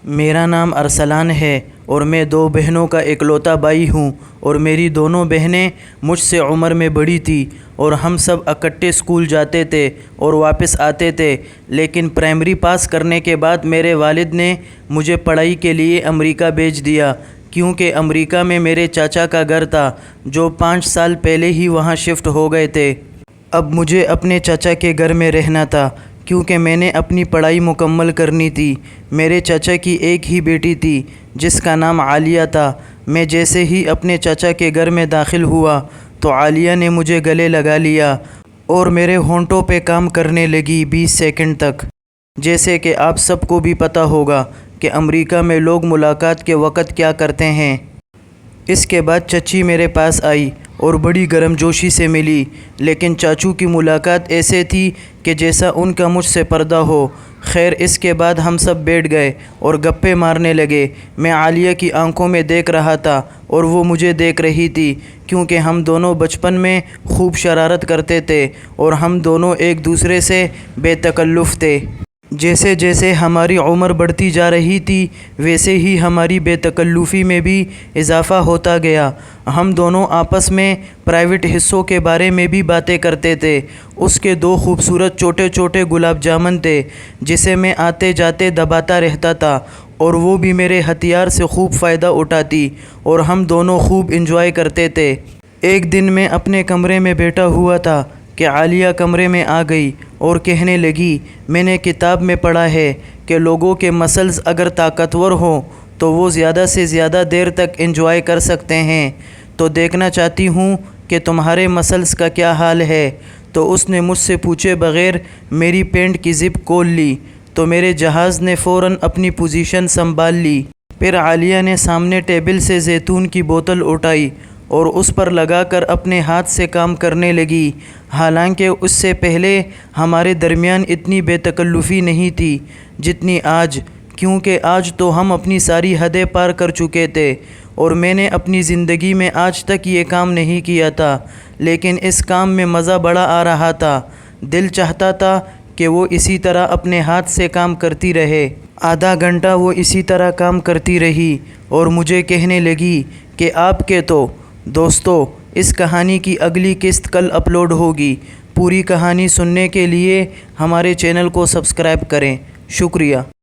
میرا نام ارسلان ہے اور میں 2 بہنوں کا اکلوتا بھائی ہوں اور میری دونوں بہنیں مجھ سے عمر میں بڑی تھی اور ہم سب اکٹھے اسکول جاتے تھے اور واپس آتے تھے، لیکن پرائمری پاس کرنے کے بعد میرے والد نے مجھے پڑھائی کے لیے امریکہ بھیج دیا، کیونکہ امریکہ میں میرے چاچا کا گھر تھا جو 5 سال پہلے ہی وہاں شفٹ ہو گئے تھے۔ اب مجھے اپنے چاچا کے گھر میں رہنا تھا کیونکہ میں نے اپنی پڑھائی مکمل کرنی تھی۔ میرے چاچا کی ایک ہی بیٹی تھی جس کا نام عالیہ تھا۔ میں جیسے ہی اپنے چاچا کے گھر میں داخل ہوا تو عالیہ نے مجھے گلے لگا لیا اور میرے ہونٹوں پہ کام کرنے لگی 20 سیکنڈ تک۔ جیسے کہ آپ سب کو بھی پتہ ہوگا کہ امریکہ میں لوگ ملاقات کے وقت کیا کرتے ہیں۔ اس کے بعد چچی میرے پاس آئی اور بڑی گرم جوشی سے ملی، لیکن چاچو کی ملاقات ایسے تھی کہ جیسا ان کا مجھ سے پردہ ہو۔ خیر، اس کے بعد ہم سب بیٹھ گئے اور گپے مارنے لگے۔ میں عالیہ کی آنکھوں میں دیکھ رہا تھا اور وہ مجھے دیکھ رہی تھی، کیونکہ ہم دونوں بچپن میں خوب شرارت کرتے تھے اور ہم دونوں ایک دوسرے سے بے تکلف تھے۔ جیسے جیسے ہماری عمر بڑھتی جا رہی تھی ویسے ہی ہماری بے تکلفی میں بھی اضافہ ہوتا گیا۔ ہم دونوں آپس میں پرائیویٹ حصوں کے بارے میں بھی باتیں کرتے تھے۔ اس کے 2 خوبصورت چھوٹے چھوٹے گلاب جامن تھے جسے میں آتے جاتے دباتا رہتا تھا اور وہ بھی میرے ہتھیار سے خوب فائدہ اٹھاتی اور ہم دونوں خوب انجوائے کرتے تھے۔ ایک دن میں اپنے کمرے میں بیٹھا ہوا تھا کہ عالیہ کمرے میں آ گئی اور کہنے لگی، میں نے کتاب میں پڑھا ہے کہ لوگوں کے مسلز اگر طاقتور ہوں تو وہ زیادہ سے زیادہ دیر تک انجوائے کر سکتے ہیں، تو دیکھنا چاہتی ہوں کہ تمہارے مسلز کا کیا حال ہے۔ تو اس نے مجھ سے پوچھے بغیر میری پینٹ کی زپ کھول لی تو میرے جہاز نے فوراً اپنی پوزیشن سنبھال لی۔ پھر عالیہ نے سامنے ٹیبل سے زیتون کی بوتل اٹھائی اور اس پر لگا کر اپنے ہاتھ سے کام کرنے لگی، حالانکہ اس سے پہلے ہمارے درمیان اتنی بے تکلفی نہیں تھی جتنی آج، کیونکہ آج تو ہم اپنی ساری حدیں پار کر چکے تھے اور میں نے اپنی زندگی میں آج تک یہ کام نہیں کیا تھا، لیکن اس کام میں مزہ بڑا آ رہا تھا۔ دل چاہتا تھا کہ وہ اسی طرح اپنے ہاتھ سے کام کرتی رہے۔ آدھا گھنٹہ وہ اسی طرح کام کرتی رہی اور مجھے کہنے لگی کہ آپ کے تو دوستو، اس کہانی کی اگلی قسط کل اپلوڈ ہوگی۔ پوری کہانی سننے کے لیے ہمارے چینل کو سبسکرائب کریں۔ شکریہ۔